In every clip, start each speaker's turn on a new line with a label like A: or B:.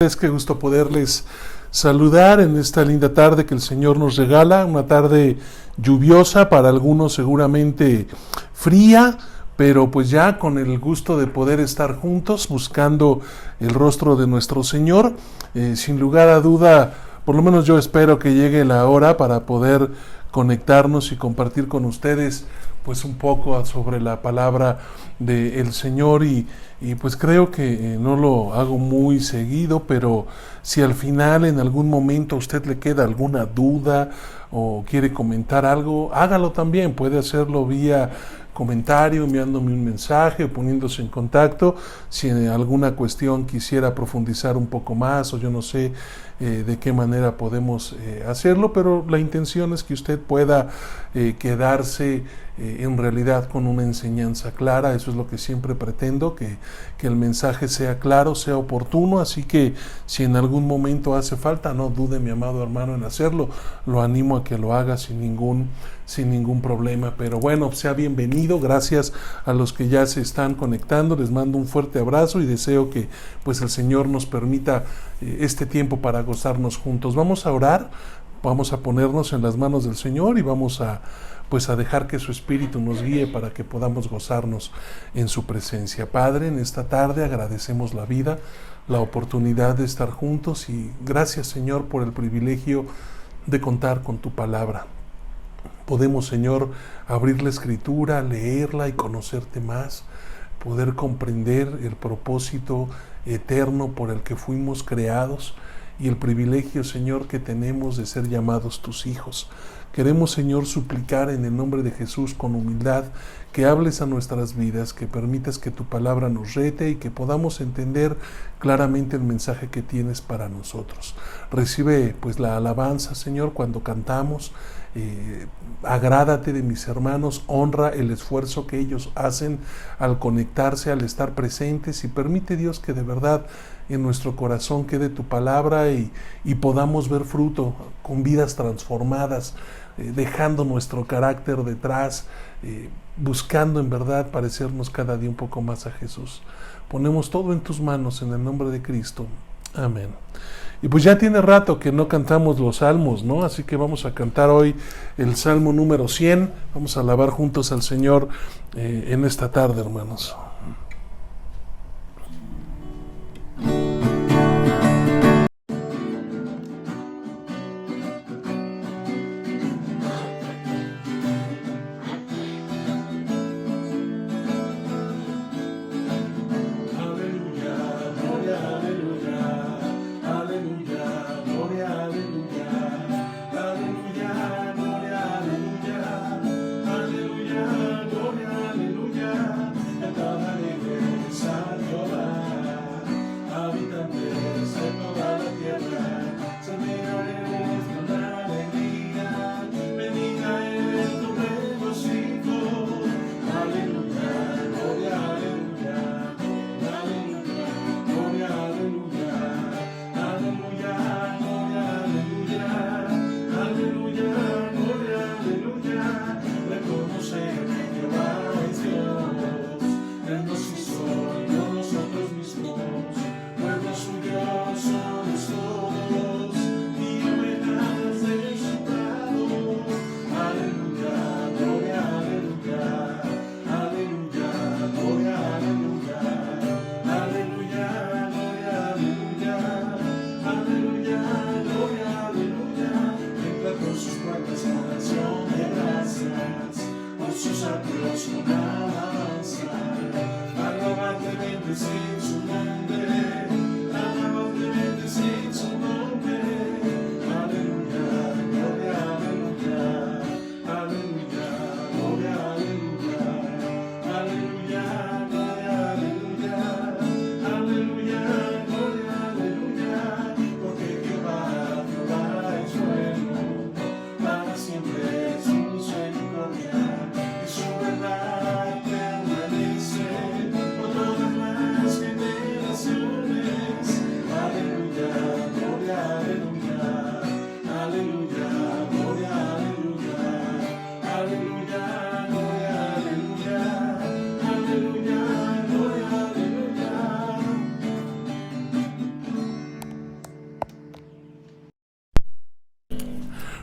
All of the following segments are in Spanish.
A: Es que gusto poderles saludar en esta linda tarde que el Señor nos regala, una tarde lluviosa, para algunos seguramente fría, pero pues ya con el gusto de poder estar juntos buscando el rostro de nuestro Señor. Sin lugar a duda, por lo menos yo espero que llegue la hora para poder conectarnos y compartir con ustedes pues un poco sobre la palabra del Señor y pues creo que no lo hago muy seguido, pero si al final en algún momento a usted le queda alguna duda o quiere comentar algo, hágalo también, puede hacerlo vía comentario, enviándome un mensaje o poniéndose en contacto si en alguna cuestión quisiera profundizar un poco más o yo no sé de qué manera podemos hacerlo, pero la intención es que usted pueda quedarse en realidad con una enseñanza clara. Eso es lo que siempre pretendo, que el mensaje sea claro, sea oportuno, así que si en algún momento hace falta, no dude mi amado hermano en hacerlo, lo animo a que lo haga sin ningún problema. Pero bueno, sea bienvenido, gracias a los que ya se están conectando, les mando un fuerte abrazo y deseo que pues el Señor nos permita este tiempo para gozarnos juntos. Vamos a orar, vamos a ponernos en las manos del Señor y vamos a dejar que su Espíritu nos guíe para que podamos gozarnos en su presencia. Padre, en esta tarde agradecemos la vida, la oportunidad de estar juntos y gracias, Señor, por el privilegio de contar con tu palabra. Podemos, Señor, abrir la Escritura, leerla y conocerte más, poder comprender el propósito eterno por el que fuimos creados y el privilegio, Señor, que tenemos de ser llamados tus hijos. Queremos, Señor, suplicar en el nombre de Jesús con humildad que hables a nuestras vidas, que permitas que tu palabra nos rete y que podamos entender claramente el mensaje que tienes para nosotros. Recibe pues la alabanza, Señor, cuando cantamos. Agrádate de mis hermanos, honra el esfuerzo que ellos hacen al conectarse, al estar presentes y permite, Dios, que de verdad en nuestro corazón quede tu palabra y podamos ver fruto con vidas transformadas, dejando nuestro carácter detrás, buscando en verdad parecernos cada día un poco más a Jesús. Ponemos todo en tus manos en el nombre de Cristo. Amén. Y pues ya tiene rato que no cantamos los salmos, ¿no? Así que vamos a cantar hoy el Salmo número 100. Vamos a alabar juntos al Señor en esta tarde, hermanos.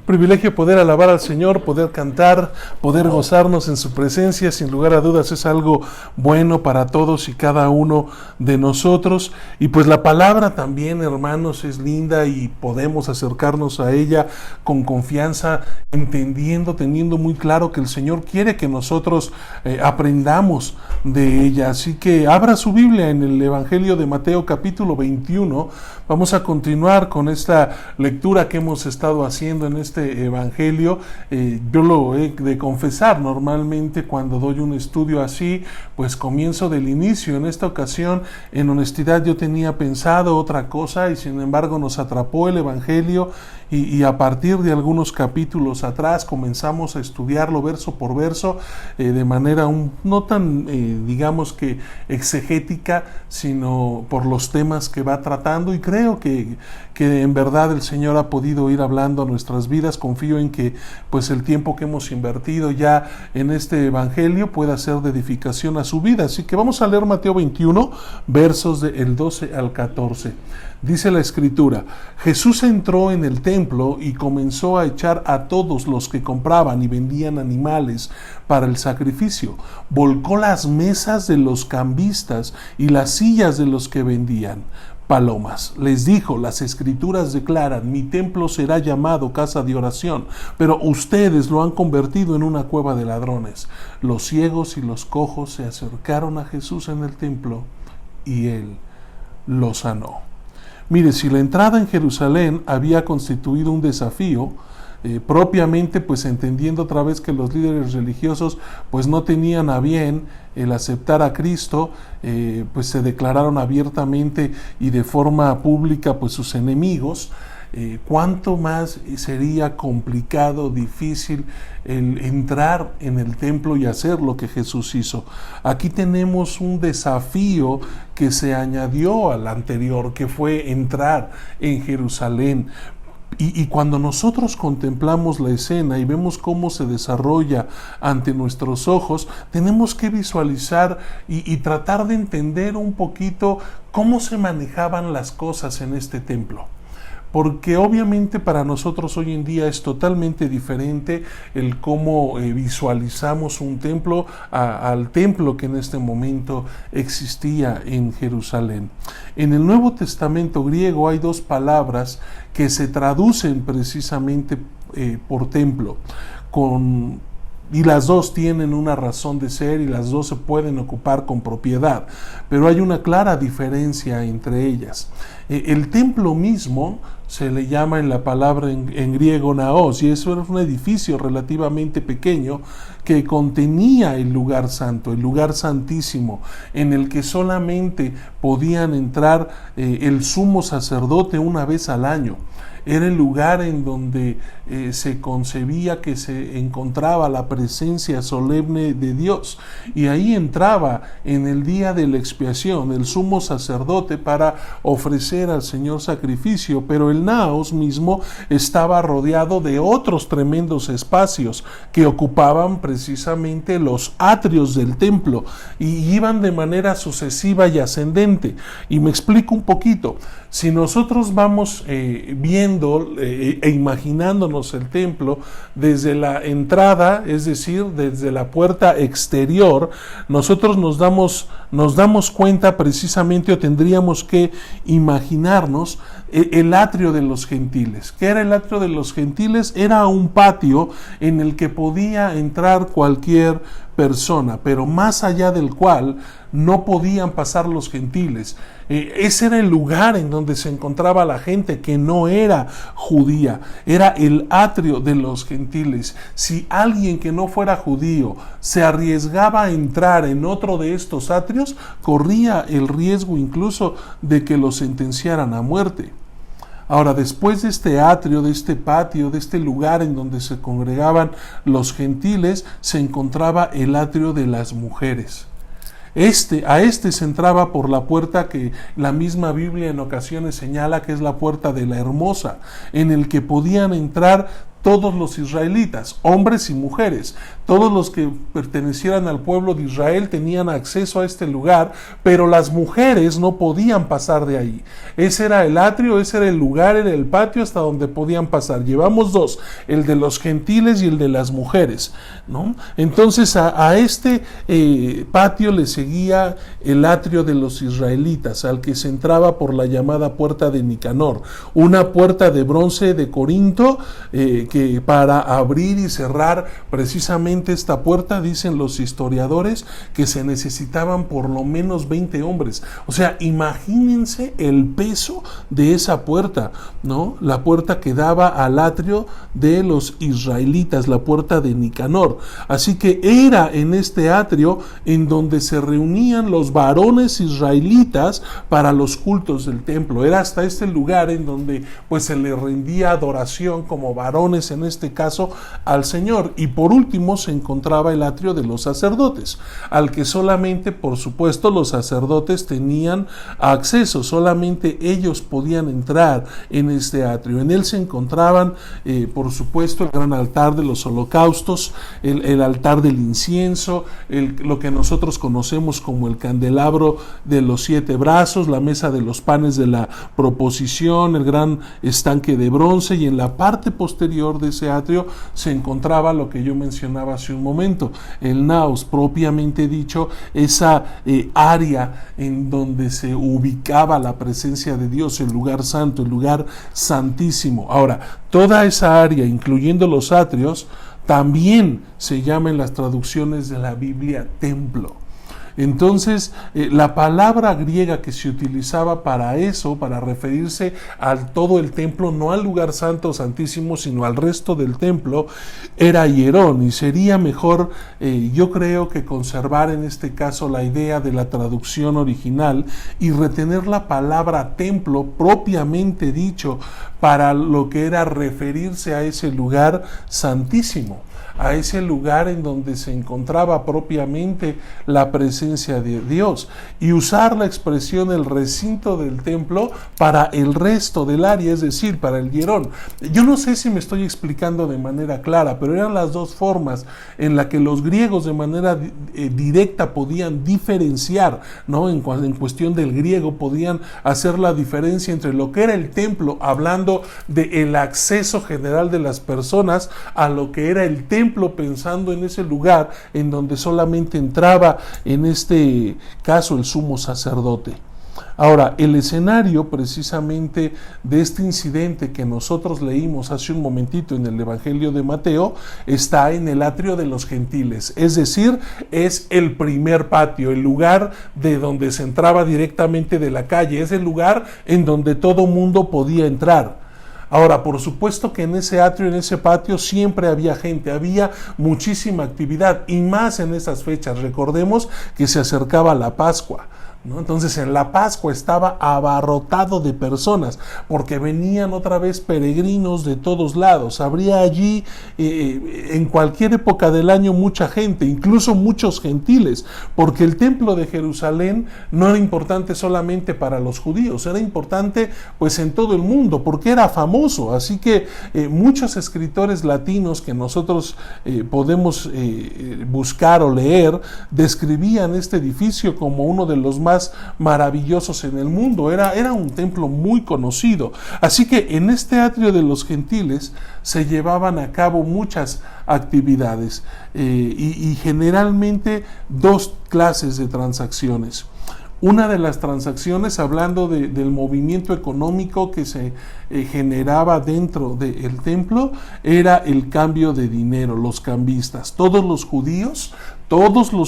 A: Privilegio poder alabar al Señor, poder cantar, poder gozarnos en su presencia. Sin lugar a dudas es algo bueno para todos y cada uno de nosotros. Y pues la palabra también, hermanos, es linda y podemos acercarnos a ella con confianza, entendiendo, teniendo muy claro que el Señor quiere que nosotros aprendamos de ella. Así que abra su Biblia en el Evangelio de Mateo capítulo 21. Vamos a continuar con esta lectura que hemos estado haciendo en este Evangelio. Yo lo he de confesar, normalmente cuando doy un estudio así, pues comienzo del inicio. En esta ocasión, en honestidad, yo tenía pensado otra cosa y sin embargo nos atrapó el Evangelio y a partir de algunos capítulos atrás comenzamos a estudiarlo verso por verso de manera no tan, digamos que exegética, sino por los temas que va tratando, y creo que en verdad el Señor ha podido ir hablando a nuestras vidas. Confío en que pues el tiempo que hemos invertido ya en este Evangelio pueda ser de edificación a su vida. Así que vamos a leer Mateo 21, versos del 12 al 14. Dice la Escritura: Jesús entró en el templo y comenzó a echar a todos los que compraban y vendían animales para el sacrificio. Volcó las mesas de los cambistas y las sillas de los que vendían palomas. Les dijo: las Escrituras declaran, mi templo será llamado casa de oración, pero ustedes lo han convertido en una cueva de ladrones. Los ciegos y los cojos se acercaron a Jesús en el templo y él los sanó. Mire, si la entrada en Jerusalén había constituido un desafío, propiamente pues entendiendo otra vez que los líderes religiosos pues no tenían a bien el aceptar a Cristo, pues se declararon abiertamente y de forma pública pues sus enemigos. Cuánto más sería complicado, difícil el entrar en el templo y hacer lo que Jesús hizo. Aquí tenemos un desafío que se añadió al anterior, que fue entrar en Jerusalén. Y cuando nosotros contemplamos la escena y vemos cómo se desarrolla ante nuestros ojos, tenemos que visualizar y tratar de entender un poquito cómo se manejaban las cosas en este templo. Porque obviamente para nosotros hoy en día es totalmente diferente el cómo visualizamos un templo al templo que en este momento existía en Jerusalén. En el Nuevo Testamento griego hay dos palabras que se traducen precisamente por templo, y las dos tienen una razón de ser y las dos se pueden ocupar con propiedad, pero hay una clara diferencia entre ellas. El templo mismo se le llama en la palabra en griego naos, y eso era un edificio relativamente pequeño que contenía el lugar santo, el lugar santísimo, en el que solamente podían entrar el sumo sacerdote una vez al año. Era el lugar en donde se concebía que se encontraba la presencia solemne de Dios, y ahí entraba en el día de la expiación el sumo sacerdote para ofrecer al Señor sacrificio, pero el naos mismo estaba rodeado de otros tremendos espacios que ocupaban precisamente los atrios del templo y iban de manera sucesiva y ascendente. Y me explico un poquito. Si nosotros vamos viendo e imaginándonos el templo desde la entrada, es decir, desde la puerta exterior, nosotros nos damos cuenta precisamente, o tendríamos que imaginarnos el atrio de los gentiles. ¿Qué era el atrio de los gentiles? Era un patio en el que podía entrar cualquier persona, pero más allá del cual no podían pasar los gentiles. Ese era el lugar en donde se encontraba la gente que no era judía. Era el atrio de los gentiles. Si alguien que no fuera judío se arriesgaba a entrar en otro de estos atrios, corría el riesgo incluso de que lo sentenciaran a muerte. Ahora, después de este atrio, de este patio, de este lugar en donde se congregaban los gentiles, se encontraba el atrio de las mujeres. A este se entraba por la puerta que la misma Biblia en ocasiones señala que es la puerta de la hermosa, en el que podían entrar todos los israelitas, hombres y mujeres. Todos los que pertenecieran al pueblo de Israel tenían acceso a este lugar, pero las mujeres no podían pasar de ahí. Ese era el atrio, ese era el lugar, era el patio hasta donde podían pasar. Llevamos dos, el de los gentiles y el de las mujeres, ¿no? Entonces a este patio le seguía el atrio de los israelitas, al que se entraba por la llamada puerta de Nicanor, una puerta de bronce de Corinto, que para abrir y cerrar precisamente esta puerta, dicen los historiadores que se necesitaban por lo menos 20 hombres. O sea, imagínense el peso de esa puerta, ¿no? La puerta que daba al atrio de los israelitas, la puerta de Nicanor. Así que era en este atrio en donde se reunían los varones israelitas para los cultos del templo. Era hasta este lugar en donde pues se le rendía adoración como varones, en este caso al Señor. Y por último se encontraba el atrio de los sacerdotes, al que solamente, por supuesto, los sacerdotes tenían acceso, solamente ellos podían entrar en este atrio. En él se encontraban, por supuesto, el gran altar de los holocaustos, el altar del incienso, lo que nosotros conocemos como el candelabro de los 7 brazos, la mesa de los panes de la proposición, el gran estanque de bronce, y en la parte posterior de ese atrio se encontraba lo que yo mencionaba hace un momento, el naos, propiamente dicho, esa área en donde se ubicaba la presencia de Dios, el lugar santo, el lugar santísimo. Ahora, toda esa área, incluyendo los atrios, también se llama en las traducciones de la Biblia templo. Entonces, la palabra griega que se utilizaba para eso, para referirse a todo el templo, no al lugar santo o santísimo, sino al resto del templo, era hierón. Y sería mejor, yo creo, que conservar en este caso la idea de la traducción original y retener la palabra templo propiamente dicho para lo que era referirse a ese lugar santísimo, a ese lugar en donde se encontraba propiamente la presencia de Dios, y usar la expresión el recinto del templo para el resto del área, es decir, para el hierón. Yo no sé si me estoy explicando de manera clara, pero eran las dos formas en la que los griegos de manera directa podían diferenciar, ¿no? En cuestión del griego podían hacer la diferencia entre lo que era el templo, hablando del acceso general de las personas, a lo que era el templo, pensando en ese lugar en donde solamente entraba, en este caso, el sumo sacerdote. Ahora, el escenario precisamente de este incidente que nosotros leímos hace un momentito en el Evangelio de Mateo está en el atrio de los gentiles, es decir, es el primer patio, el lugar de donde se entraba directamente de la calle, es el lugar en donde todo mundo podía entrar. Ahora, por supuesto que en ese atrio, en ese patio, siempre había gente, había muchísima actividad, y más en esas fechas. Recordemos que se acercaba la Pascua, ¿no? Entonces en la Pascua estaba abarrotado de personas, porque venían otra vez peregrinos de todos lados. Habría allí en cualquier época del año mucha gente, incluso muchos gentiles, porque el templo de Jerusalén no era importante solamente para los judíos, era importante pues en todo el mundo, porque era famoso. Así que muchos escritores latinos que nosotros podemos buscar o leer, describían este edificio como uno de los más maravillosos en el mundo. Era un templo muy conocido. Así que en este atrio de los gentiles se llevaban a cabo muchas actividades y generalmente dos clases de transacciones. Una de las transacciones, hablando del movimiento económico que se generaba dentro del templo, era el cambio de dinero, los cambistas. Todos los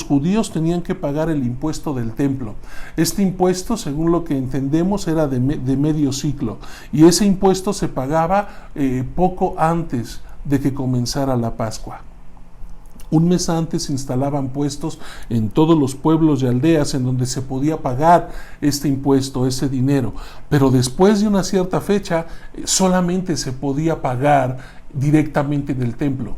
A: judíos tenían que pagar el impuesto del templo. Este impuesto, según lo que entendemos, era de medio ciclo, y ese impuesto se pagaba poco antes de que comenzara la Pascua. Un mes antes se instalaban puestos en todos los pueblos y aldeas en donde se podía pagar este impuesto, ese dinero, pero después de una cierta fecha solamente se podía pagar directamente en el templo.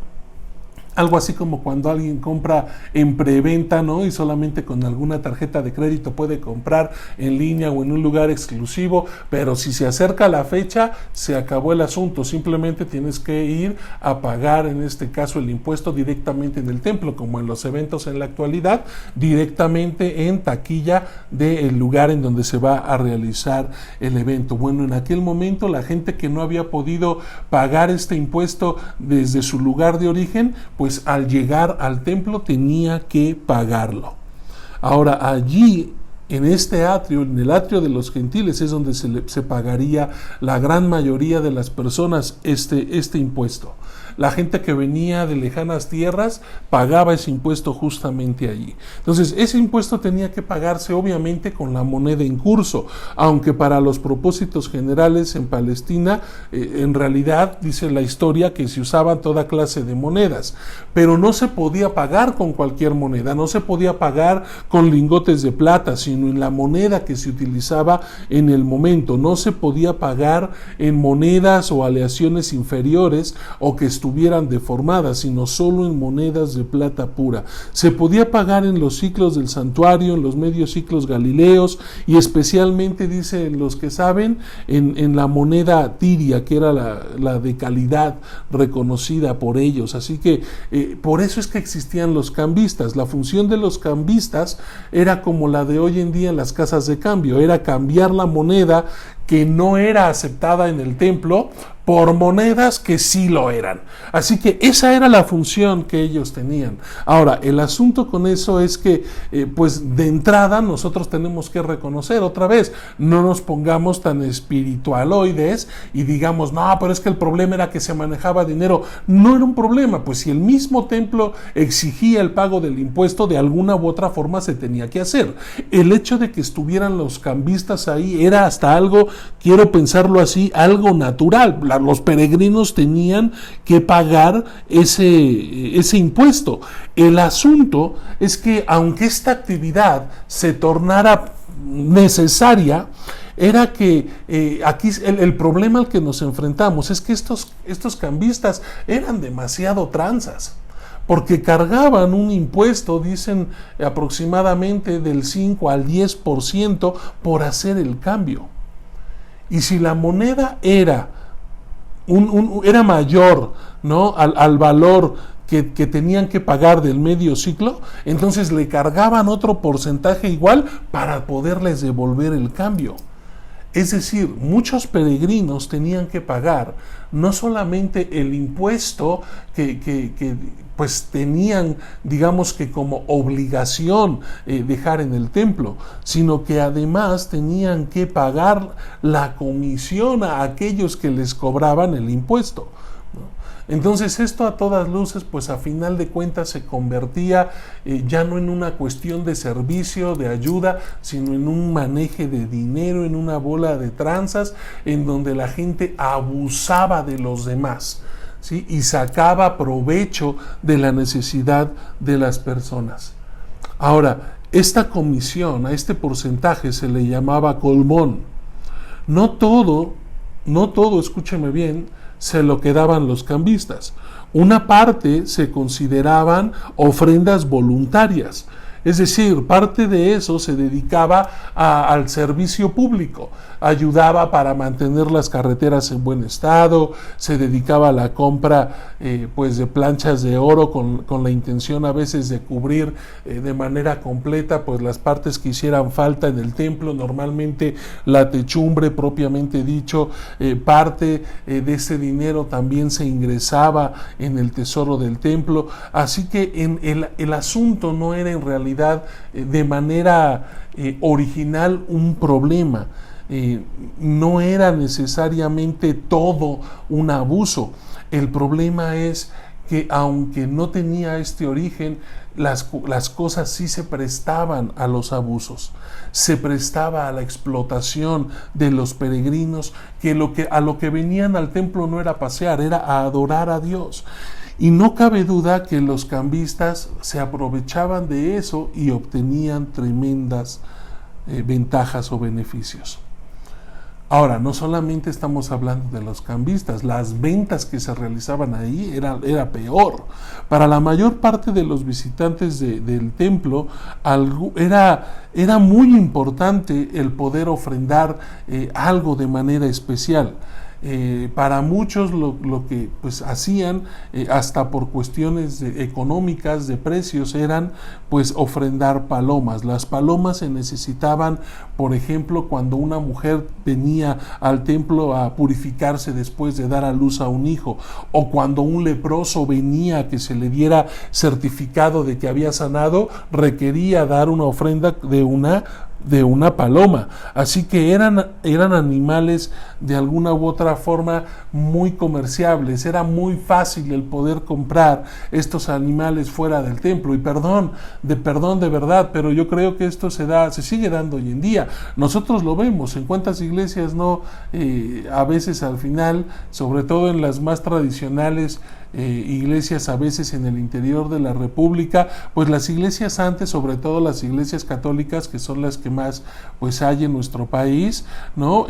A: algo así como cuando alguien compra en preventa, ¿no? Y solamente con alguna tarjeta de crédito puede comprar en línea o en un lugar exclusivo, pero si se acerca la fecha, se acabó el asunto. Simplemente tienes que ir a pagar, en este caso, el impuesto directamente en el templo, como en los eventos en la actualidad, directamente en taquilla del lugar en donde se va a realizar el evento. Bueno, en aquel momento la gente que no había podido pagar este impuesto desde su lugar de origen, pues al llegar al templo tenía que pagarlo. Ahora, allí en este atrio, en el atrio de los gentiles, es donde se pagaría la gran mayoría de las personas este impuesto. La gente que venía de lejanas tierras pagaba ese impuesto justamente allí. Entonces, ese impuesto tenía que pagarse obviamente con la moneda en curso, aunque para los propósitos generales en Palestina, en realidad dice la historia que se usaban toda clase de monedas, pero no se podía pagar con cualquier moneda, no se podía pagar con lingotes de plata, sino en la moneda que se utilizaba en el momento. No se podía pagar en monedas o aleaciones inferiores o que estuvieran deformadas, sino solo en monedas de plata pura. Se podía pagar en los ciclos del santuario, en los medios ciclos galileos, y especialmente, dicen los que saben, en la moneda tiria, que era la de calidad reconocida por ellos. Así que por eso es que existían los cambistas. La función de los cambistas era como la de hoy en día en las casas de cambio, era cambiar la moneda que no era aceptada en el templo por monedas que sí lo eran. Así que esa era la función que ellos tenían. Ahora, el asunto con eso es que, pues de entrada nosotros tenemos que reconocer otra vez, no nos pongamos tan espiritualoides y digamos, no, pero es que el problema era que se manejaba dinero. No era un problema, pues si el mismo templo exigía el pago del impuesto, de alguna u otra forma se tenía que hacer. El hecho de que estuvieran los cambistas ahí era hasta algo, quiero pensarlo así, algo natural. Los peregrinos tenían que pagar ese impuesto. El asunto es que aunque esta actividad se tornara necesaria, era que aquí el problema al que nos enfrentamos es que estos cambistas eran demasiado tranzas, porque cargaban un impuesto, dicen aproximadamente del 5 al 10% por hacer el cambio. Y si la moneda era mayor, ¿no?, al valor que tenían que pagar del medio ciclo, entonces le cargaban otro porcentaje igual para poderles devolver el cambio. Es decir, muchos peregrinos tenían que pagar no solamente el impuesto que pues tenían, digamos que como obligación dejar en el templo, sino que además tenían que pagar la comisión a aquellos que les cobraban el impuesto, ¿no? Entonces esto a todas luces, pues a final de cuentas se convertía ya no en una cuestión de servicio, de ayuda, sino en un maneje de dinero, en una bola de tranzas, en donde la gente abusaba de los demás, ¿sí?, y sacaba provecho de la necesidad de las personas. Ahora, esta comisión, a este porcentaje se le llamaba colmón. No todo, escúcheme bien, se lo quedaban los cambistas. Una parte se consideraban ofrendas voluntarias, es decir, parte de eso se dedicaba al servicio público, ayudaba para mantener las carreteras en buen estado, se dedicaba a la compra pues de planchas de oro con la intención a veces de cubrir de manera completa pues las partes que hicieran falta en el templo, normalmente la techumbre propiamente dicho. Parte de ese dinero también se ingresaba en el tesoro del templo, así que el asunto no era en realidad de manera original un problema. No era necesariamente todo un abuso. El problema es que aunque no tenía este origen, las cosas sí se prestaban a los abusos, se prestaba a la explotación de los peregrinos, a lo que venían al templo no era a pasear, era a adorar a Dios. Y no cabe duda que los cambistas se aprovechaban de eso y obtenían tremendas ventajas o beneficios. Ahora, no solamente estamos hablando de los cambistas, las ventas que se realizaban ahí era peor. Para la mayor parte de los visitantes del templo era muy importante el poder ofrendar algo de manera especial. Para muchos lo que pues hacían hasta por cuestiones económicas de precios eran pues ofrendar palomas. Las palomas se necesitaban, por ejemplo, cuando una mujer venía al templo a purificarse después de dar a luz a un hijo, o cuando un leproso venía a que se le diera certificado de que había sanado, requería dar una ofrenda de una paloma. Así que eran animales de alguna u otra forma muy comerciables. Era muy fácil el poder comprar estos animales fuera del templo. Y perdón de verdad, pero yo creo que esto se sigue dando hoy en día. Nosotros lo vemos en cuántas iglesias no, a veces al final, sobre todo en las más tradicionales iglesias, a veces en el interior de la República, pues las iglesias antes, sobre todo las iglesias católicas, que son las que más pues hay en nuestro país, ¿no?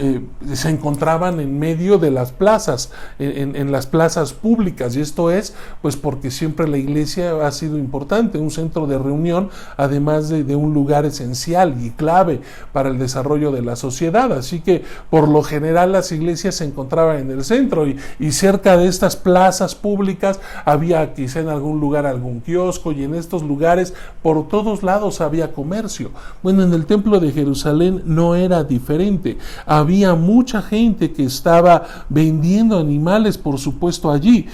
A: Se encontraban en medio de las plazas, en las plazas públicas, y esto es pues porque siempre la iglesia ha sido importante, un centro de reunión, además de un lugar esencial y clave para el desarrollo de la sociedad. Así que por lo general las iglesias se encontraban en el centro y cerca de estas plazas públicas había quizá en algún lugar algún kiosco, y en estos lugares por todos lados había comercio. Bueno, en el templo de Jerusalén no era diferente. Había mucha gente que estaba vendiendo animales, por supuesto, allí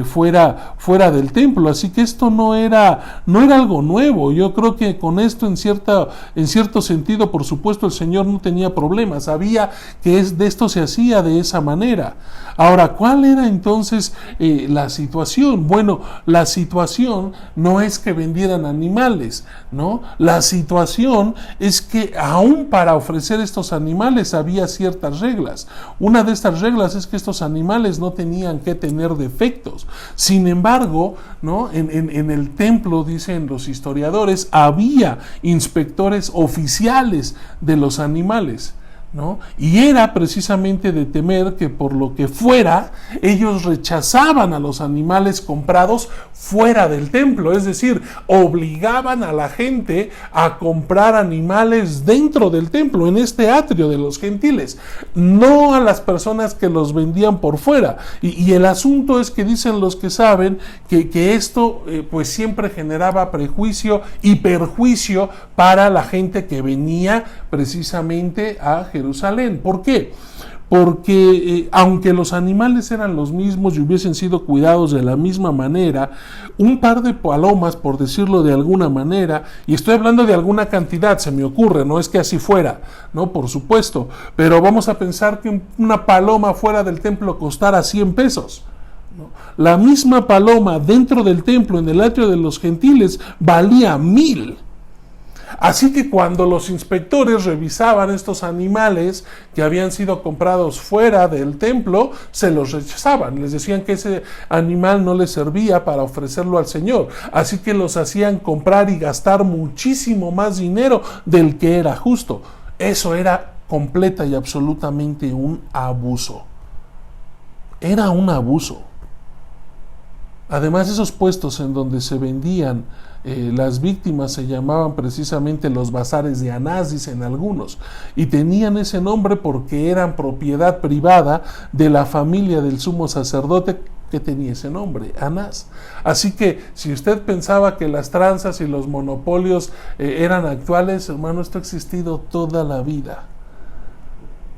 A: fuera del templo. Así que esto no era algo nuevo. Yo creo que con esto en cierto sentido, por supuesto, el Señor no tenía problemas. Sabía que de esto se hacía de esa manera. Ahora, ¿cuál era entonces la situación? Bueno, la situación no es que vendieran animales, ¿no? La situación es que aún para ofrecer estos animales había ciertas reglas. Una de estas reglas es que estos animales no tenían que tener defectos. Sin embargo, ¿no? En el templo, dicen los historiadores, había inspectores oficiales de los animales, ¿no? Y era precisamente de temer que por lo que fuera, ellos rechazaban a los animales comprados fuera del templo, es decir, obligaban a la gente a comprar animales dentro del templo, en este atrio de los gentiles, no a las personas que los vendían por fuera. Y el asunto es que dicen los que saben que esto pues siempre generaba prejuicio y perjuicio para la gente que venía precisamente a Jerusalén. ¿Por qué? Porque aunque los animales eran los mismos y hubiesen sido cuidados de la misma manera, un par de palomas, por decirlo de alguna manera, y estoy hablando de alguna cantidad, se me ocurre, no es que así fuera, no, por supuesto, pero vamos a pensar que una paloma fuera del templo costara 100 pesos. ¿No? La misma paloma dentro del templo, en el atrio de los gentiles, valía 1000. Así que cuando los inspectores revisaban estos animales que habían sido comprados fuera del templo, se los rechazaban. Les decían que ese animal no les servía para ofrecerlo al Señor. Así que los hacían comprar y gastar muchísimo más dinero del que era justo. Eso era completa y absolutamente un abuso. Era un abuso. Además, esos puestos en donde se vendían las víctimas se llamaban precisamente los bazares de Anás, dicen algunos, y tenían ese nombre porque eran propiedad privada de la familia del sumo sacerdote que tenía ese nombre, Anás. Así que si usted pensaba que las tranzas y los monopolios eran actuales, hermano, esto ha existido toda la vida.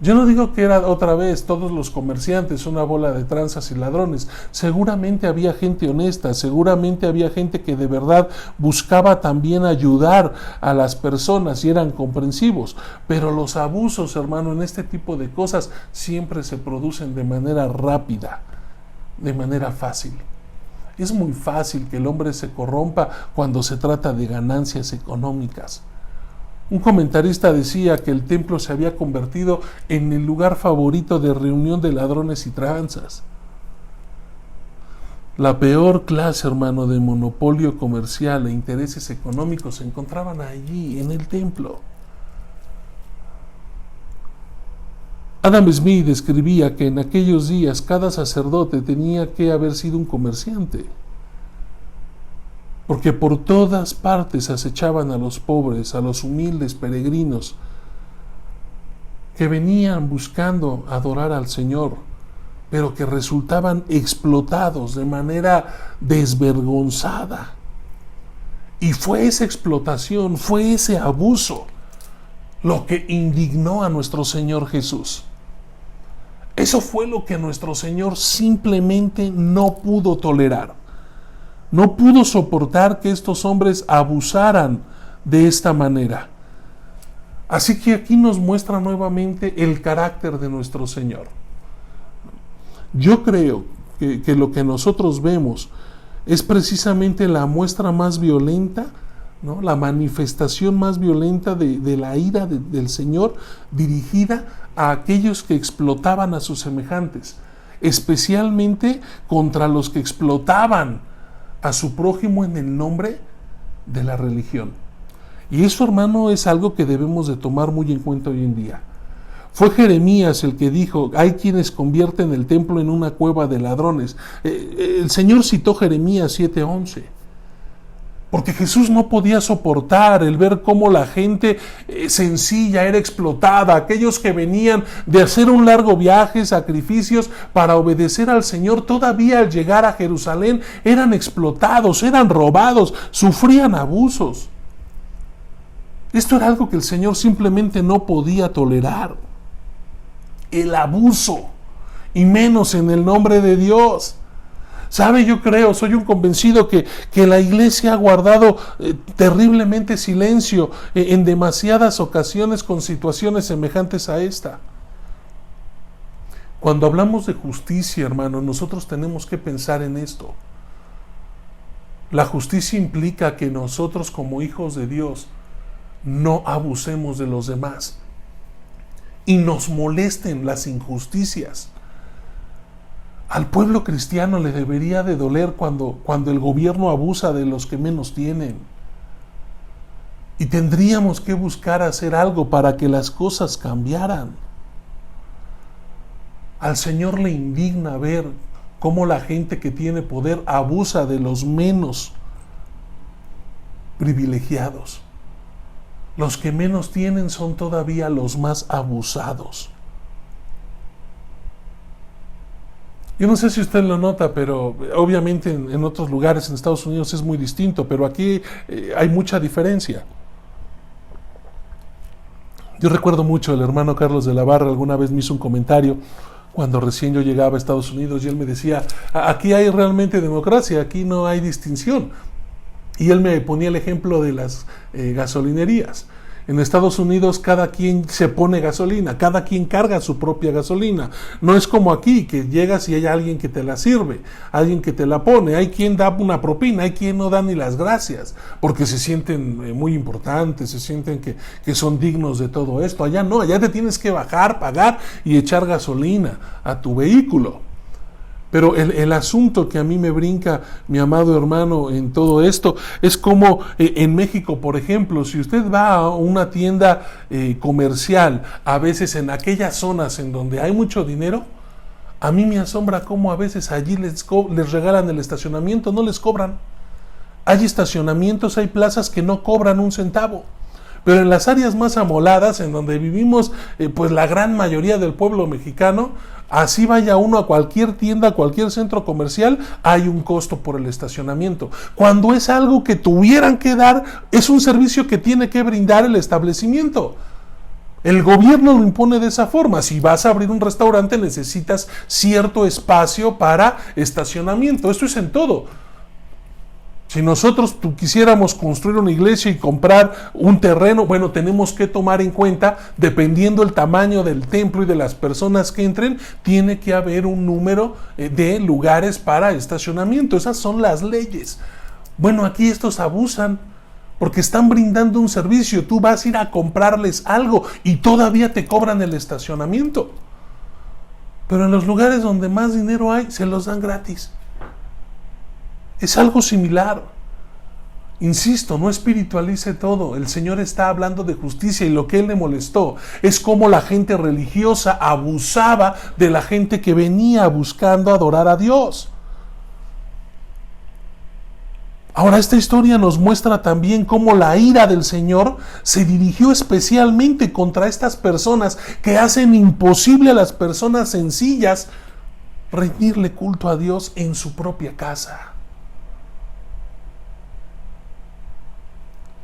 A: Yo no digo que era otra vez todos los comerciantes una bola de tranzas y ladrones. Seguramente había gente honesta, seguramente había gente que de verdad buscaba también ayudar a las personas y eran comprensivos. Pero los abusos, hermano, en este tipo de cosas siempre se producen de manera rápida, de manera fácil. Es muy fácil que el hombre se corrompa cuando se trata de ganancias económicas. Un comentarista decía que el templo se había convertido en el lugar favorito de reunión de ladrones y tranzas. La peor clase, hermano, de monopolio comercial e intereses económicos se encontraban allí, en el templo. Adam Smith escribía que en aquellos días cada sacerdote tenía que haber sido un comerciante, porque por todas partes acechaban a los pobres, a los humildes peregrinos que venían buscando adorar al Señor, pero que resultaban explotados de manera desvergonzada. Y fue esa explotación, fue ese abuso lo que indignó a nuestro Señor Jesús. Eso fue lo que nuestro Señor simplemente no pudo tolerar. No pudo soportar que estos hombres abusaran de esta manera. Así que aquí nos muestra nuevamente el carácter de nuestro Señor. Yo creo que lo que nosotros vemos es precisamente la muestra más violenta, ¿no? La manifestación más violenta de la ira del Señor dirigida a aquellos que explotaban a sus semejantes, especialmente contra los que explotaban a su prójimo en el nombre de la religión. Y eso, hermano, es algo que debemos de tomar muy en cuenta hoy en día. Fue Jeremías el que dijo: hay quienes convierten el templo en una cueva de ladrones. El Señor citó Jeremías 7:11, porque Jesús no podía soportar el ver cómo la gente sencilla era explotada, aquellos que venían de hacer un largo viaje, sacrificios para obedecer al Señor, todavía al llegar a Jerusalén eran explotados, eran robados, sufrían abusos. Esto era algo que el Señor simplemente no podía tolerar. El abuso, y menos en el nombre de Dios. ¿Sabe? Yo creo, soy un convencido que la iglesia ha guardado terriblemente silencio en demasiadas ocasiones con situaciones semejantes a esta. Cuando hablamos de justicia, hermano, nosotros tenemos que pensar en esto. La justicia implica que nosotros, como hijos de Dios, no abusemos de los demás y nos molesten las injusticias. Al pueblo cristiano le debería de doler cuando el gobierno abusa de los que menos tienen. Y tendríamos que buscar hacer algo para que las cosas cambiaran. Al Señor le indigna ver cómo la gente que tiene poder abusa de los menos privilegiados. Los que menos tienen son todavía los más abusados. Yo no sé si usted lo nota, pero obviamente en otros lugares en Estados Unidos es muy distinto, pero aquí hay mucha diferencia. Yo recuerdo mucho, el hermano Carlos de la Barra alguna vez me hizo un comentario cuando recién yo llegaba a Estados Unidos y él me decía: aquí hay realmente democracia, aquí no hay distinción. Y él me ponía el ejemplo de las gasolinerías. En Estados Unidos cada quien se pone gasolina, cada quien carga su propia gasolina. No es como aquí, que llegas y hay alguien que te la sirve, alguien que te la pone, hay quien da una propina, hay quien no da ni las gracias, porque se sienten muy importantes, se sienten que son dignos de todo esto. Allá no, allá te tienes que bajar, pagar y echar gasolina a tu vehículo. Pero el asunto que a mí me brinca, mi amado hermano, en todo esto, es como en México, por ejemplo, si usted va a una tienda comercial, a veces en aquellas zonas en donde hay mucho dinero, a mí me asombra cómo a veces allí les regalan el estacionamiento, no les cobran. Hay estacionamientos, hay plazas que no cobran un centavo. Pero en las áreas más amoladas, en donde vivimos pues la gran mayoría del pueblo mexicano, así vaya uno a cualquier tienda, a cualquier centro comercial, hay un costo por el estacionamiento. Cuando es algo que tuvieran que dar, es un servicio que tiene que brindar el establecimiento. El gobierno lo impone de esa forma. Si vas a abrir un restaurante, necesitas cierto espacio para estacionamiento. Esto es en todo. Si nosotros quisiéramos construir una iglesia y comprar un terreno, bueno, tenemos que tomar en cuenta, dependiendo el tamaño del templo y de las personas que entren, tiene que haber un número de lugares para estacionamiento. Esas son las leyes. Bueno, aquí estos abusan porque están brindando un servicio. Tú vas a ir a comprarles algo y todavía te cobran el estacionamiento. Pero en los lugares donde más dinero hay, se los dan gratis. Es algo similar. Insisto, no espiritualice todo. El Señor está hablando de justicia y lo que Él le molestó es cómo la gente religiosa abusaba de la gente que venía buscando adorar a Dios. Ahora, esta historia nos muestra también cómo la ira del Señor se dirigió especialmente contra estas personas que hacen imposible a las personas sencillas rendirle culto a Dios en su propia casa.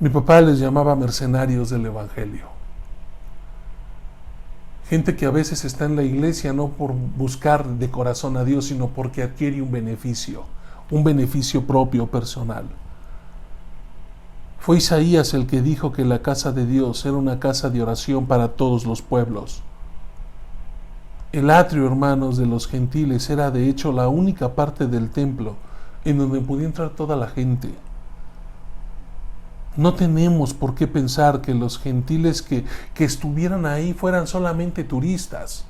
A: Mi papá les llamaba mercenarios del Evangelio. Gente que a veces está en la iglesia no por buscar de corazón a Dios, sino porque adquiere un beneficio propio, personal. Fue Isaías el que dijo que la casa de Dios era una casa de oración para todos los pueblos. El atrio, hermanos, de los gentiles era de hecho la única parte del templo en donde podía entrar toda la gente. No tenemos por qué pensar que los gentiles que estuvieran ahí fueran solamente turistas.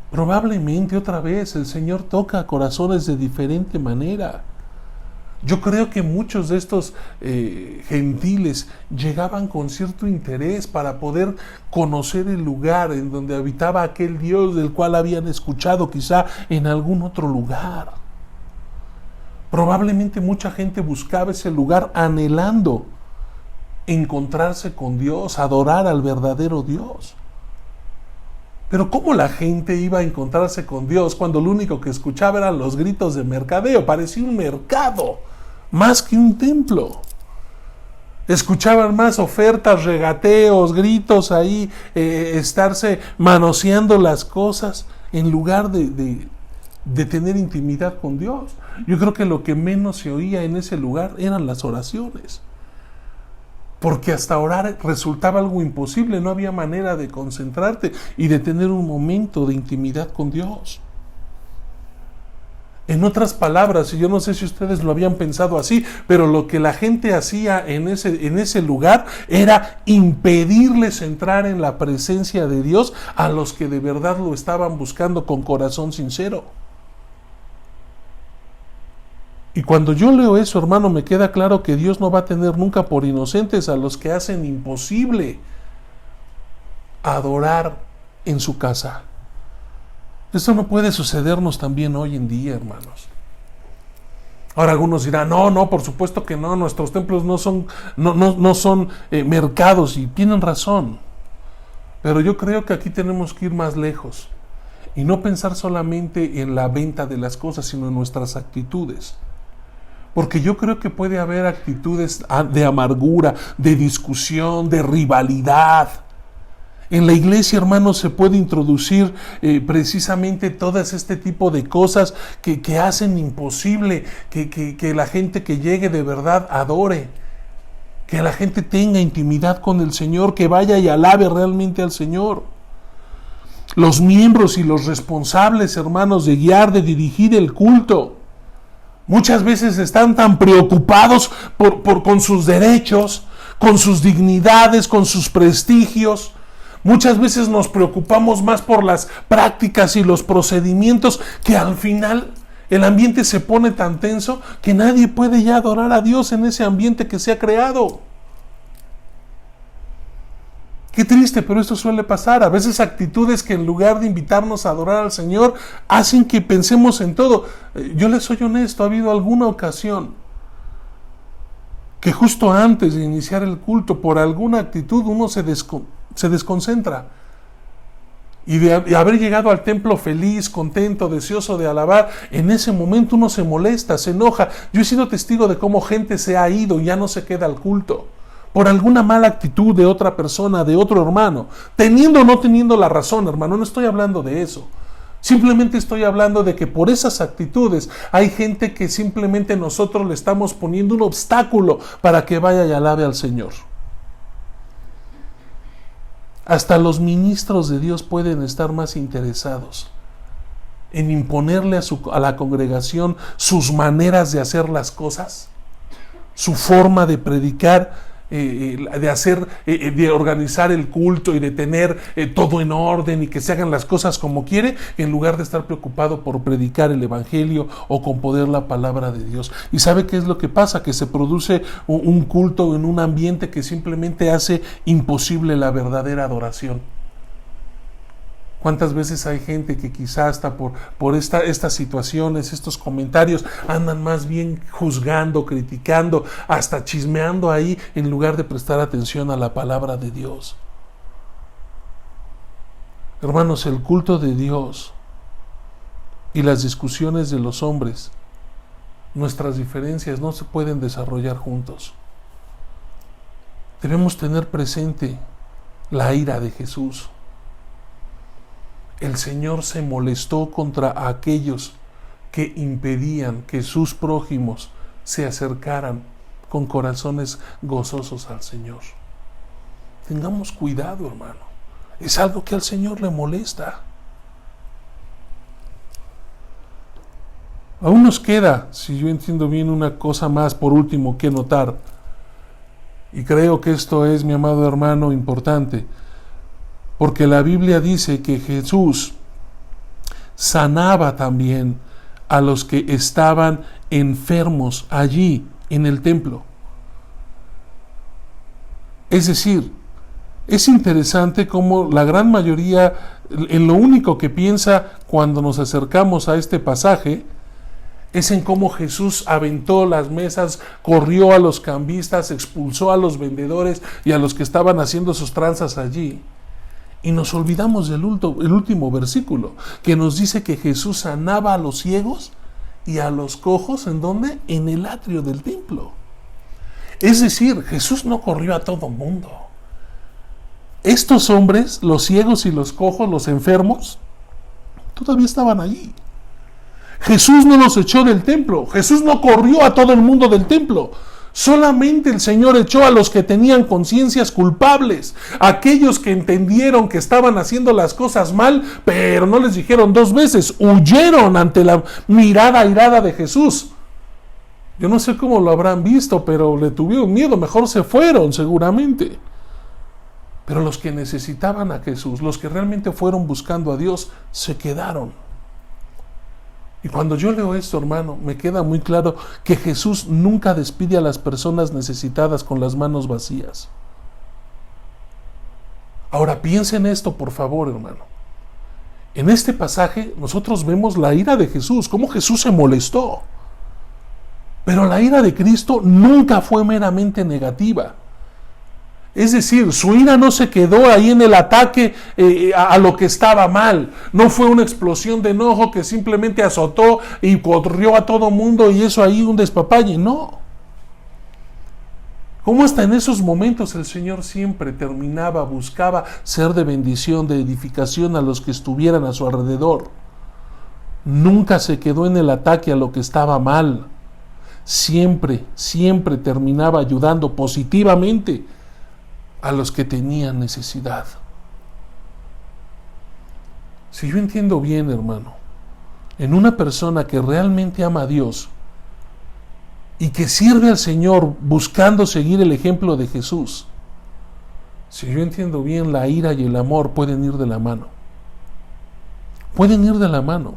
A: Probablemente otra vez el Señor toca corazones de diferente manera. Yo creo que muchos de estos gentiles llegaban con cierto interés para poder conocer el lugar en donde habitaba aquel Dios del cual habían escuchado quizá en algún otro lugar. Probablemente mucha gente buscaba ese lugar anhelando encontrarse con Dios, adorar al verdadero Dios. Pero ¿cómo la gente iba a encontrarse con Dios cuando lo único que escuchaba eran los gritos de mercadeo? Parecía un mercado, más que un templo. Escuchaban más ofertas, regateos, gritos ahí, estarse manoseando las cosas en lugar de tener intimidad con Dios. Yo creo que lo que menos se oía en ese lugar eran las oraciones. Porque hasta orar resultaba algo imposible, no había manera de concentrarte y de tener un momento de intimidad con Dios. En otras palabras, y yo no sé si ustedes lo habían pensado así, pero lo que la gente hacía en ese lugar era impedirles entrar en la presencia de Dios a los que de verdad lo estaban buscando con corazón sincero. Y cuando yo leo eso, hermano, me queda claro que Dios no va a tener nunca por inocentes a los que hacen imposible adorar en su casa. Esto no puede sucedernos también hoy en día, hermanos. Ahora algunos dirán, no, por supuesto que no, nuestros templos no son mercados, y tienen razón. Pero yo creo que aquí tenemos que ir más lejos y no pensar solamente en la venta de las cosas, sino en nuestras actitudes. Porque yo creo que puede haber actitudes de amargura, de discusión, de rivalidad. En la iglesia, hermanos, se puede introducir precisamente todas este tipo de cosas que hacen imposible que la gente que llegue de verdad adore, que la gente tenga intimidad con el Señor, que vaya y alabe realmente al Señor. Los miembros y los responsables, hermanos, de guiar, de dirigir el culto, muchas veces están tan preocupados con sus derechos, con sus dignidades, con sus prestigios. Muchas veces nos preocupamos más por las prácticas y los procedimientos, que al final el ambiente se pone tan tenso que nadie puede ya adorar a Dios en ese ambiente que se ha creado. Qué triste, pero esto suele pasar. A veces actitudes que en lugar de invitarnos a adorar al Señor hacen que pensemos en todo. Yo les soy honesto, ha habido alguna ocasión que justo antes de iniciar el culto, por alguna actitud, uno se desconcentra. Y de haber llegado al templo feliz, contento, deseoso de alabar, en ese momento uno se molesta, se enoja. Yo he sido testigo de cómo gente se ha ido y ya no se queda al culto por alguna mala actitud de otra persona, de otro hermano, teniendo o no teniendo la razón, hermano. No estoy hablando de eso. Simplemente estoy hablando de que por esas actitudes hay gente que simplemente nosotros le estamos poniendo un obstáculo para que vaya y alabe al Señor. Hasta los ministros de Dios pueden estar más interesados en imponerle a la congregación sus maneras de hacer las cosas, su forma de predicar, de organizar el culto y de tener todo en orden y que se hagan las cosas como quiere, en lugar de estar preocupado por predicar el evangelio o con poder la palabra de Dios. ¿Y sabe qué es lo que pasa? Que se produce un culto en un ambiente que simplemente hace imposible la verdadera adoración. ¿Cuántas veces hay gente que quizá hasta por estas situaciones, estos comentarios, andan más bien juzgando, criticando, hasta chismeando ahí, en lugar de prestar atención a la palabra de Dios? Hermanos, el culto de Dios y las discusiones de los hombres, nuestras diferencias no se pueden desarrollar juntos. Debemos tener presente la ira de Jesús. El Señor se molestó contra aquellos que impedían que sus prójimos se acercaran con corazones gozosos al Señor. Tengamos cuidado, hermano. Es algo que al Señor le molesta. Aún nos queda, si yo entiendo bien, una cosa más por último que notar. Y creo que esto es, mi amado hermano, importante. Porque la Biblia dice que Jesús sanaba también a los que estaban enfermos allí en el templo. Es decir, es interesante cómo la gran mayoría, en lo único que piensa cuando nos acercamos a este pasaje, es en cómo Jesús aventó las mesas, corrió a los cambistas, expulsó a los vendedores y a los que estaban haciendo sus tranzas allí. Y nos olvidamos del último versículo, que nos dice que Jesús sanaba a los ciegos y a los cojos, ¿en dónde? En el atrio del templo. Es decir, Jesús no corrió a todo mundo. Estos hombres, los ciegos y los cojos, los enfermos, todavía estaban allí. Jesús no los echó del templo. Jesús no corrió a todo el mundo del templo. Solamente el Señor echó a los que tenían conciencias culpables, aquellos que entendieron que estaban haciendo las cosas mal, pero no les dijeron dos veces, huyeron ante la mirada airada de Jesús. Yo no sé cómo lo habrán visto, pero le tuvieron miedo, mejor se fueron seguramente. Pero los que necesitaban a Jesús, los que realmente fueron buscando a Dios, se quedaron. Y cuando yo leo esto, hermano, me queda muy claro que Jesús nunca despide a las personas necesitadas con las manos vacías. Ahora piensen esto, por favor, hermano. En este pasaje nosotros vemos la ira de Jesús, cómo Jesús se molestó. Pero la ira de Cristo nunca fue meramente negativa. Es decir, su ira no se quedó ahí en el ataque a lo que estaba mal. No fue una explosión de enojo que simplemente azotó y corrió a todo mundo y eso ahí un despapalle. No. Como hasta en esos momentos el Señor siempre buscaba ser de bendición, de edificación a los que estuvieran a su alrededor. Nunca se quedó en el ataque a lo que estaba mal. Siempre terminaba ayudando positivamente a los que tenían necesidad. Si yo entiendo bien, hermano, en una persona que realmente ama a Dios y que sirve al Señor buscando seguir el ejemplo de Jesús, si yo entiendo bien, la ira y el amor pueden ir de la mano. Pueden ir de la mano.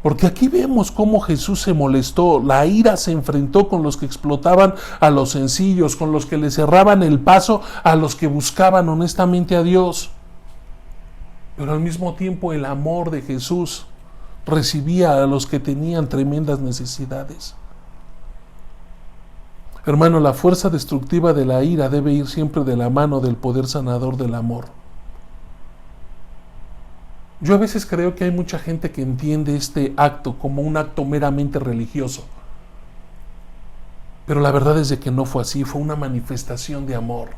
A: Porque aquí vemos cómo Jesús se molestó, la ira se enfrentó con los que explotaban a los sencillos, con los que le cerraban el paso a los que buscaban honestamente a Dios. Pero al mismo tiempo el amor de Jesús recibía a los que tenían tremendas necesidades. Hermano, la fuerza destructiva de la ira debe ir siempre de la mano del poder sanador del amor. Yo a veces creo que hay mucha gente que entiende este acto como un acto meramente religioso. Pero la verdad es de que no fue así, fue una manifestación de amor.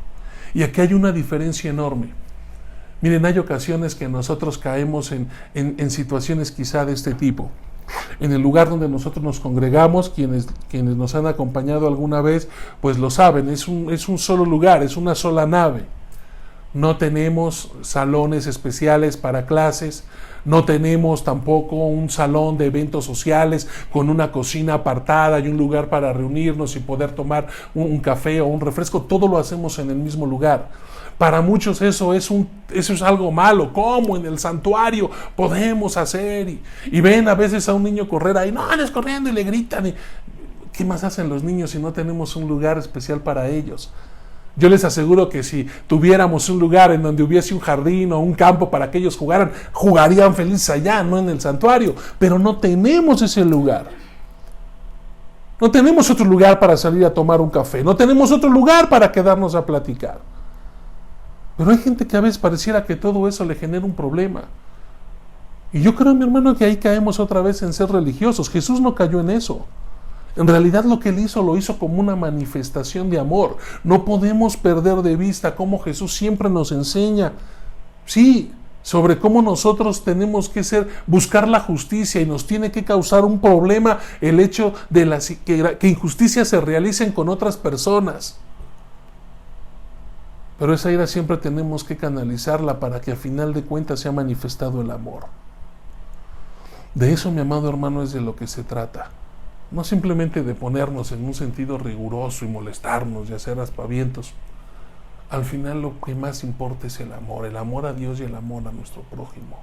A: Y aquí hay una diferencia enorme. Miren, hay ocasiones que nosotros caemos en situaciones quizá de este tipo. En el lugar donde nosotros nos congregamos, quienes nos han acompañado alguna vez, pues lo saben, es un solo lugar, es una sola nave. no tenemos salones especiales para clases, no tenemos tampoco un salón de eventos sociales con una cocina apartada y un lugar para reunirnos y poder tomar un café o un refresco. Todo lo hacemos en el mismo lugar. Para muchos eso es algo malo. ¿Cómo en el santuario podemos hacer? Y ven a veces a un niño correr ahí, no, andes corriendo, y le gritan. ¿Qué más hacen los niños si no tenemos un lugar especial para ellos? Yo les aseguro que si tuviéramos un lugar en donde hubiese un jardín o un campo para que ellos jugaran, jugarían felices allá, no en el santuario. Pero no tenemos ese lugar. No tenemos otro lugar para salir a tomar un café. No tenemos otro lugar para quedarnos a platicar. Pero hay gente que a veces pareciera que todo eso le genera un problema. Y yo creo, mi hermano, que ahí caemos otra vez en ser religiosos. Jesús no cayó en eso. En realidad lo que él hizo, lo hizo como una manifestación de amor. No podemos perder de vista cómo Jesús siempre nos enseña, sí, sobre cómo nosotros tenemos que buscar la justicia, y nos tiene que causar un problema el hecho de que injusticias se realicen con otras personas. Pero esa ira siempre tenemos que canalizarla para que a final de cuentas sea manifestado el amor. De eso, mi amado hermano, es de lo que se trata. No simplemente de ponernos en un sentido riguroso y molestarnos y hacer aspavientos. Al final lo que más importa es el amor a Dios y el amor a nuestro prójimo.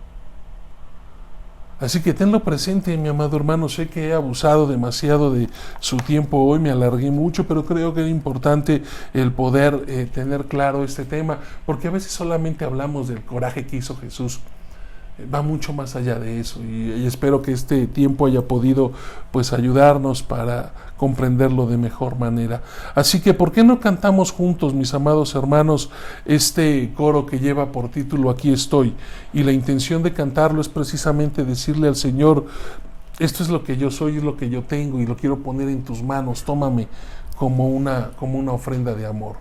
A: Así que tenlo presente, mi amado hermano. Sé que he abusado demasiado de su tiempo hoy, me alargué mucho, pero creo que es importante el poder tener claro este tema, porque a veces solamente hablamos del coraje que hizo Jesús. Va mucho más allá de eso, y espero que este tiempo haya podido pues ayudarnos para comprenderlo de mejor manera. Así que ¿por qué no cantamos juntos, mis amados hermanos, este coro que lleva por título Aquí estoy? Y la intención de cantarlo es precisamente decirle al Señor: esto es lo que yo soy, es lo que yo tengo, y lo quiero poner en tus manos. Tómame como una ofrenda de amor.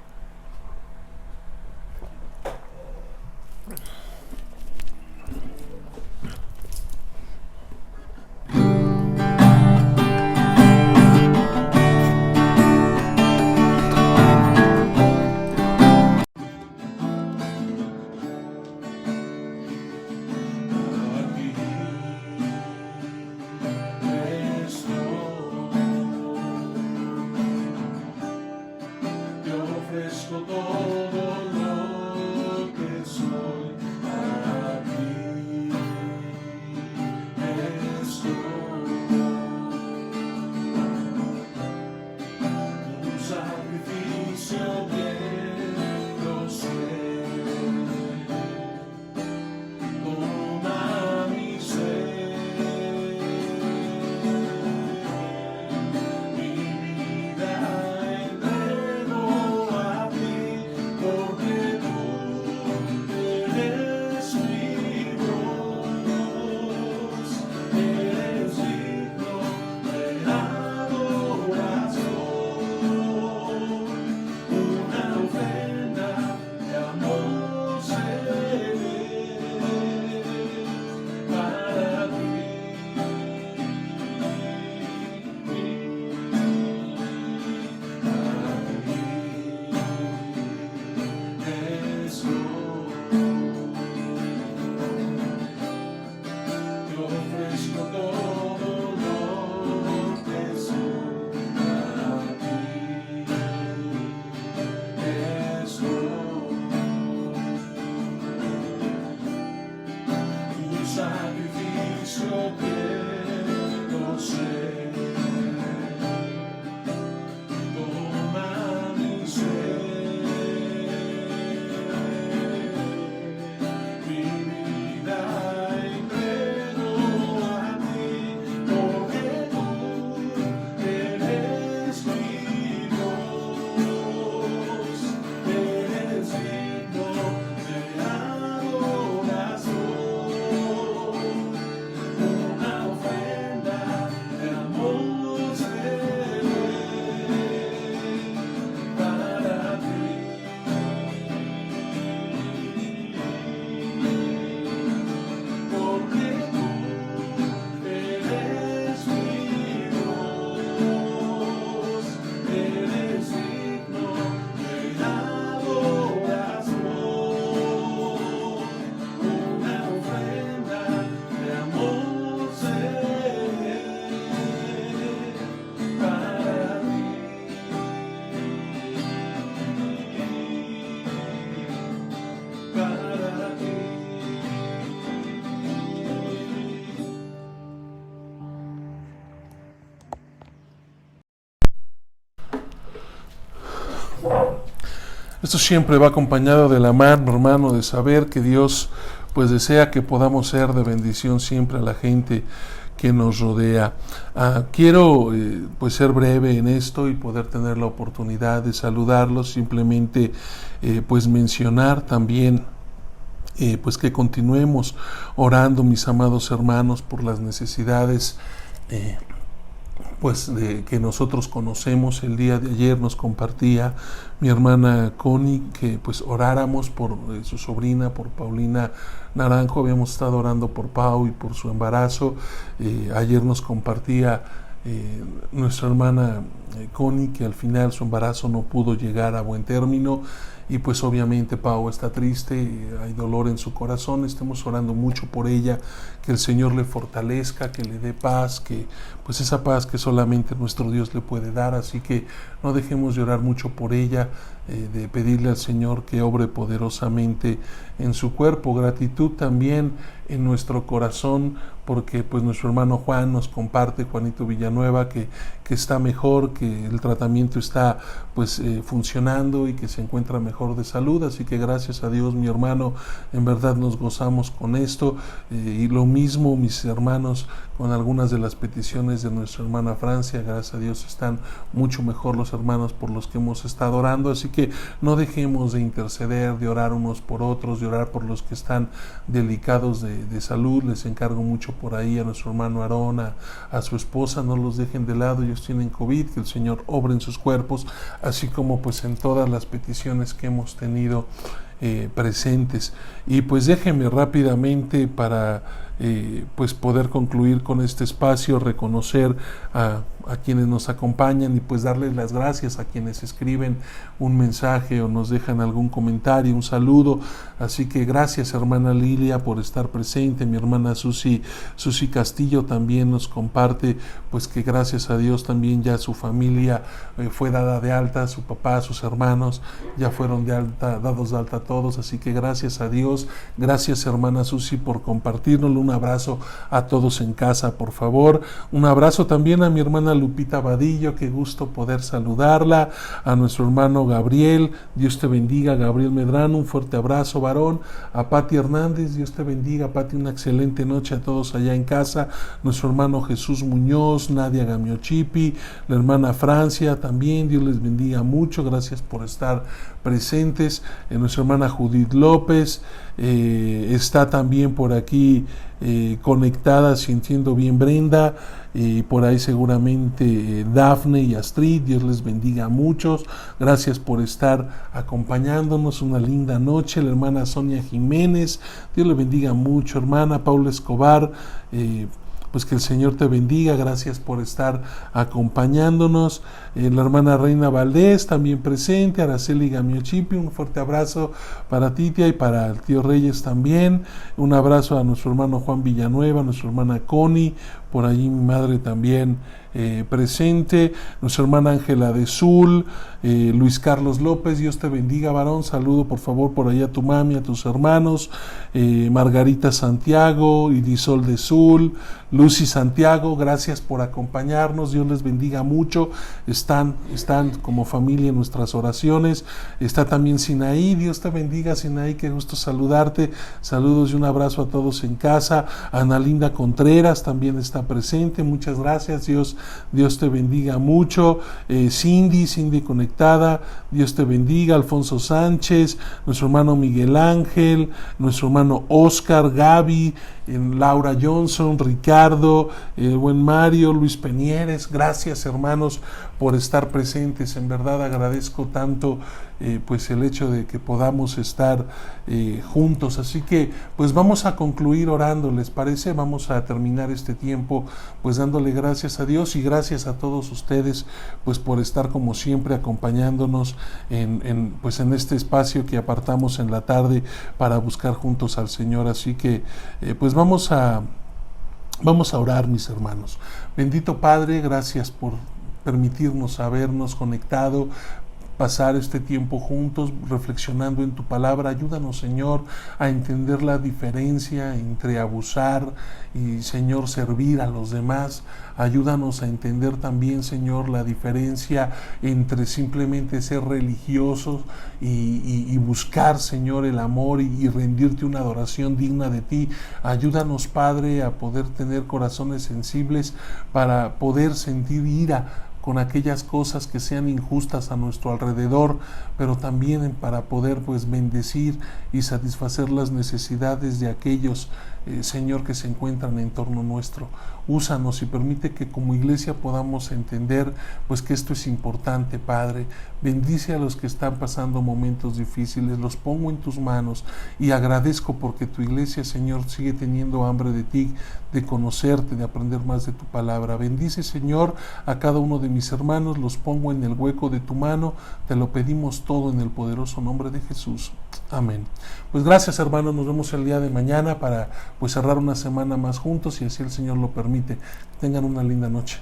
A: Esto siempre va acompañado de la mano, hermano, de saber que Dios pues desea que podamos ser de bendición siempre a la gente que nos rodea. Quiero pues ser breve en esto y poder tener la oportunidad de saludarlos, simplemente pues mencionar también pues que continuemos orando, mis amados hermanos, por las necesidades pues que nosotros conocemos. El día de ayer nos compartía mi hermana Connie que pues oráramos por su sobrina, por Paulina Naranjo. Habíamos estado orando por Pau y por su embarazo. Ayer nos compartía nuestra hermana Connie que al final su embarazo no pudo llegar a buen término, y pues obviamente Pau está triste, hay dolor en su corazón. Estemos orando mucho por ella, que el Señor le fortalezca, que le dé paz, que pues esa paz que solamente nuestro Dios le puede dar. Así que no dejemos de orar mucho por ella, de pedirle al Señor que obre poderosamente en su cuerpo. Gratitud también en nuestro corazón, porque pues nuestro hermano Juan nos comparte, Juanito Villanueva, que está mejor, que el tratamiento está pues funcionando y que se encuentra mejor de salud. Así que gracias a Dios, mi hermano, en verdad nos gozamos con esto, y lo mismo mis hermanos con algunas de las peticiones de nuestra hermana Francia. Gracias a Dios están mucho mejor los hermanos por los que hemos estado orando. Así que no dejemos de interceder, de orar unos por otros, de orar por los que están delicados de salud. Les encargo mucho por ahí a nuestro hermano Aarón, a su esposa, no los dejen de lado, ellos tienen COVID, que el Señor obre en sus cuerpos, así como pues en todas las peticiones que hemos tenido presentes. Y pues déjenme rápidamente para pues poder concluir con este espacio, reconocer a quienes nos acompañan y pues darles las gracias a quienes escriben un mensaje o nos dejan algún comentario, un saludo. Así que gracias, hermana Lilia, por estar presente. Mi hermana Susi Castillo también nos comparte pues que gracias a Dios también ya su familia fue dada de alta, su papá, sus hermanos ya fueron de alta, dados de alta todos. Así que gracias a Dios. Gracias, hermana Susi, por compartirnoslo. Un abrazo a todos en casa, por favor. Un abrazo también a mi hermana Lupita Vadillo, qué gusto poder saludarla. A nuestro hermano Gabriel, Dios te bendiga. Gabriel Medrano, un fuerte abrazo, varón. A Pati Hernández, Dios te bendiga. Pati, una excelente noche a todos allá en casa. Nuestro hermano Jesús Muñoz, Nadia Gamiochipi, la hermana Francia también, Dios les bendiga mucho. Gracias por estar presentes. Nuestra hermana Judith López está también por aquí conectada, sintiendo bien Brenda, por ahí seguramente Dafne y Astrid. Dios les bendiga a muchos. Gracias por estar acompañándonos. Una linda noche. La hermana Sonia Jiménez, Dios le bendiga mucho. Hermana Paula Escobar, pues que el Señor te bendiga. Gracias por estar acompañándonos. La hermana Reina Valdés también presente. Araceli Gamiochipi, un fuerte abrazo para Titia y para el tío Reyes también. Un abrazo a nuestro hermano Juan Villanueva, nuestra hermana Connie, por allí mi madre también presente. Nuestra hermana Ángela de Sul, Luis Carlos López, Dios te bendiga, varón. Saludo por favor por allá a tu mami, a tus hermanos. Margarita Santiago, Irisol de Sul, Lucy Santiago, gracias por acompañarnos. Dios les bendiga mucho. Están como familia en nuestras oraciones. Está también Sinaí, Dios te bendiga, Sinaí, qué gusto saludarte. Saludos y un abrazo a todos en casa. Ana Linda Contreras también está presente, muchas gracias. Dios te bendiga mucho. Cindy conectada, Dios te bendiga. Alfonso Sánchez, nuestro hermano Miguel Ángel, nuestro hermano Oscar, Gaby, Laura Johnson, Ricardo, el buen Mario, Luis Peñeres. Gracias, hermanos, por estar presentes. En verdad agradezco tanto pues el hecho de que podamos estar juntos. Así que pues vamos a concluir orando, ¿les parece? Vamos a terminar este tiempo pues dándole gracias a Dios y gracias a todos ustedes pues por estar como siempre acompañándonos en este espacio que apartamos en la tarde para buscar juntos al Señor. Así que pues vamos a orar, mis hermanos. Bendito Padre, gracias por permitirnos habernos conectado pasar este tiempo juntos reflexionando en tu palabra. Ayúdanos, Señor, a entender la diferencia entre abusar y, Señor, servir a los demás. Ayúdanos a entender también, Señor, la diferencia entre simplemente ser religiosos y buscar, Señor, el amor y rendirte una adoración digna de ti. Ayúdanos, Padre, a poder tener corazones sensibles para poder sentir ira con aquellas cosas que sean injustas a nuestro alrededor, pero también para poder pues bendecir y satisfacer las necesidades de aquellos, Señor, que se encuentran en torno nuestro. Úsanos y permite que como iglesia podamos entender pues que esto es importante, Padre. Bendice a los que están pasando momentos difíciles, los pongo en tus manos y agradezco porque tu iglesia, Señor, sigue teniendo hambre de ti, de conocerte, de aprender más de tu palabra. Bendice, Señor, a cada uno de mis hermanos, los pongo en el hueco de tu mano, te lo pedimos todo en el poderoso nombre de Jesús. Amén. Pues gracias, hermanos, nos vemos el día de mañana para pues cerrar una semana más juntos, y así el Señor lo permite. Que tengan una linda noche.